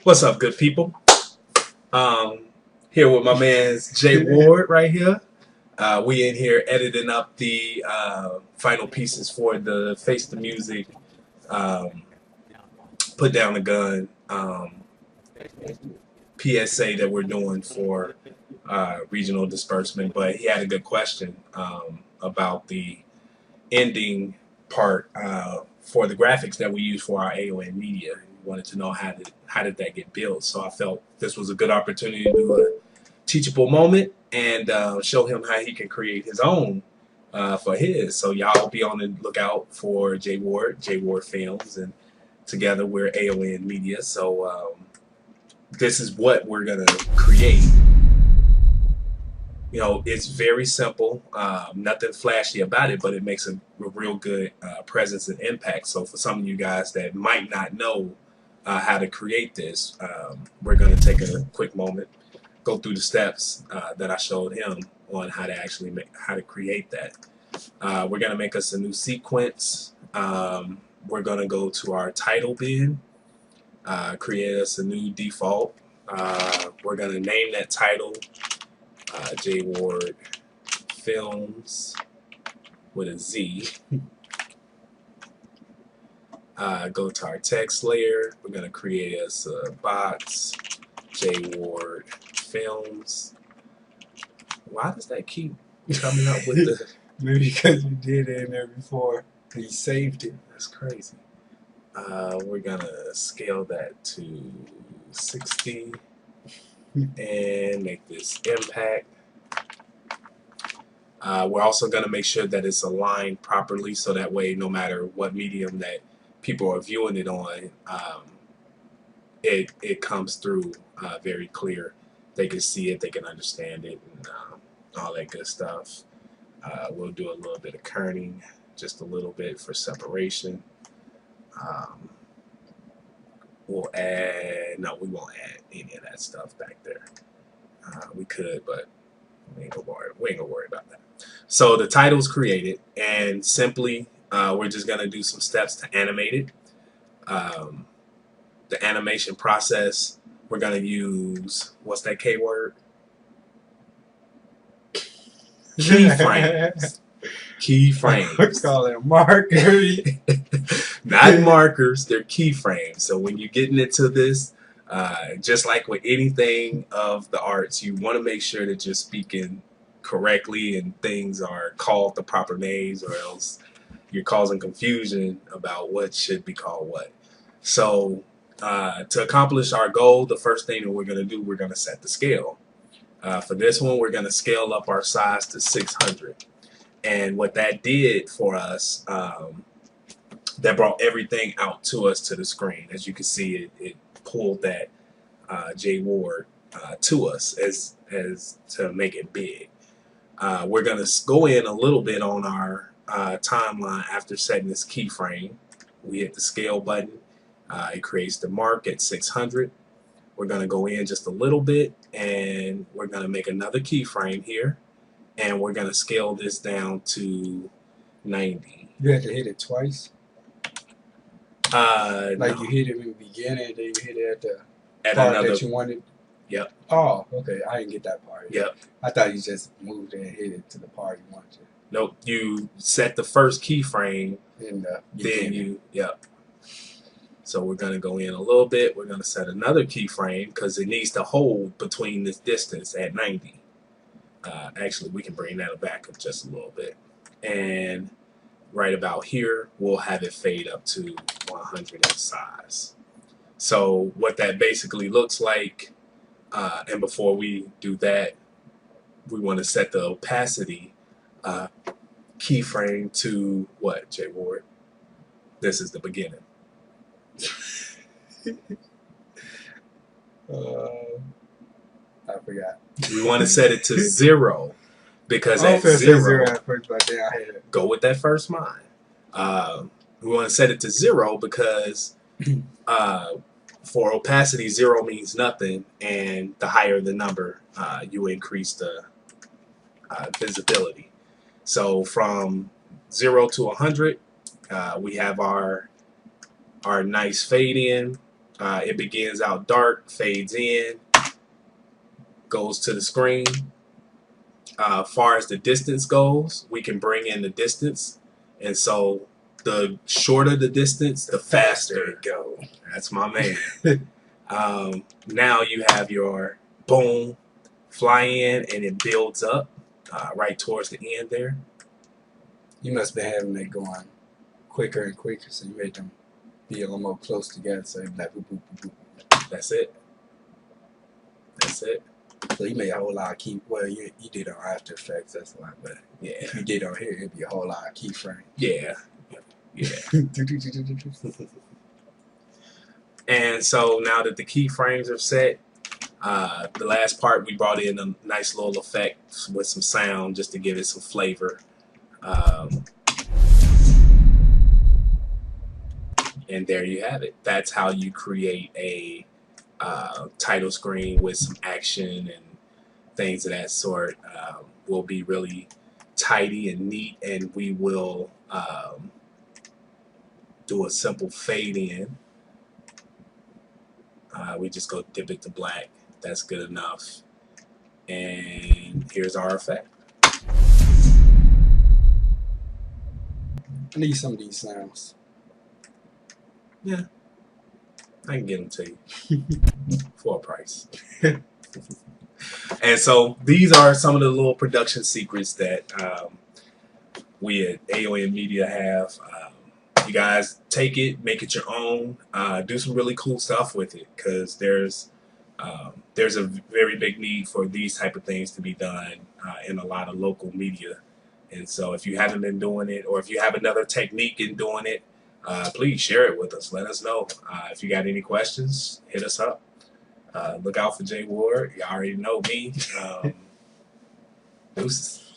What's up, good people? Um, Here with my man's Jay Ward right here. We in here editing up the final pieces for the Face the Music, um, Put Down the Gun PSA that we're doing for regional disbursement. But he had a good question about the ending part for the graphics that we use for our AON media. He wanted to know how did that get built. So I felt this was a good opportunity to do a teachable moment and show him how he can create his own for his. So y'all be on the lookout for Jay Ward Films, and together we're AON Media. So this is what we're gonna create. You know, it's very simple, nothing flashy about it, but it makes a real good presence and impact. So for some of you guys that might not know how to create this, we're going to take a quick moment, go through the steps that I showed him on how to actually how to create that. We're going to make us a new sequence. We're going to go to our title bin, create us a new default. We're going to name that title Jay Ward Films with a Z. Go to our text layer. We're going to create us a box, Jay Ward Films. Why does that keep coming up with the... Maybe because you did it in there before. You saved it. That's crazy. We're going to scale that to 60 and make this impact. We're also going to make sure that it's aligned properly, so that way no matter what medium that people are viewing it on, it comes through very clear. They can see it, they can understand it, and all that good stuff. We'll do a little bit of kerning, just a little bit for separation. We'll add, no, we won't add any of that stuff back there. We could, but we ain't gonna worry about that. So the title's created, and simply we're just gonna do some steps to animate it. The animation process, we're gonna use, what's that K word? Keyframes. Keyframes. We call it markers. Not markers, they're keyframes. So when you're getting into this, just like with anything of the arts, you want to make sure that you're speaking correctly and things are called the proper names, or else you're causing confusion about what should be called what. So to accomplish our goal, the first thing that we're going to do, we're going to set the scale. For this one, we're going to scale up our size to 600. And what that did for us, that brought everything out to us to the screen. As you can see, it pulled that Jay Ward to us as to make it big. We're going to go in a little bit on our timeline after setting this keyframe. We hit the scale button. It creates the mark at 600. We're going to go in just a little bit, and we're going to make another keyframe here, and we're going to scale this down to 90. You had to hit it twice? Like no. you hit it in the beginning, and then you hit it at At part that you wanted? Yep. Oh, okay. I didn't get that part. Yep. I thought you just moved it and hit it to the part you wanted to. Nope. You set the first keyframe, In the then you, yep. So we're going to go in a little bit. We're going to set another keyframe because it needs to hold between this distance at 90. Actually, we can bring that back up just a little bit. And right about here, we'll have it fade up to 100 in size. So what that basically looks like, and before we do that, we want to set the opacity keyframe to what, Jay Ward? This is the beginning. I forgot. We want to set it to 0 because at zero 0, at first, but then I hit it. go with that first mind. We want to set it to 0 because for opacity, 0 means nothing, and the higher the number, you increase the visibility. So from 0 to 100, we have our nice fade in. It begins out dark, fades in, goes to the screen. Far as the distance goes, we can bring in the distance, and so the shorter the distance, the faster it go. That's my man. Now you have your boom, fly in, and it builds up right towards the end there. You must be having that going quicker and quicker, so you made them be a little more close together. So it's like boop, boop, boop, boop. That's it. That's it. So you made a whole lot of key. Well, you did on After Effects, that's why. But Yeah. if you did on here, it'd be a whole lot of keyframes. Yeah. Yeah. And so now that the keyframes are set, the last part we brought in a nice little effect with some sound just to give it some flavor. And there you have it. That's how you create a title screen with some action and things of that sort. Will be really tidy and neat, and we will do a simple fade in. We just go dip it to black. That's good enough. And here's our effect. I need some of these sounds. Yeah, I can get them to you for a price. And so these are some of the little production secrets that we at AON Media have. You guys take it, make it your own, do some really cool stuff with it, because there's a very big need for these type of things to be done in a lot of local media. And so if you haven't been doing it, or if you have another technique in doing it, please share it with us. Let us know. If you got any questions, hit us up. Look out for Jay Ward. You already know me. Deuces.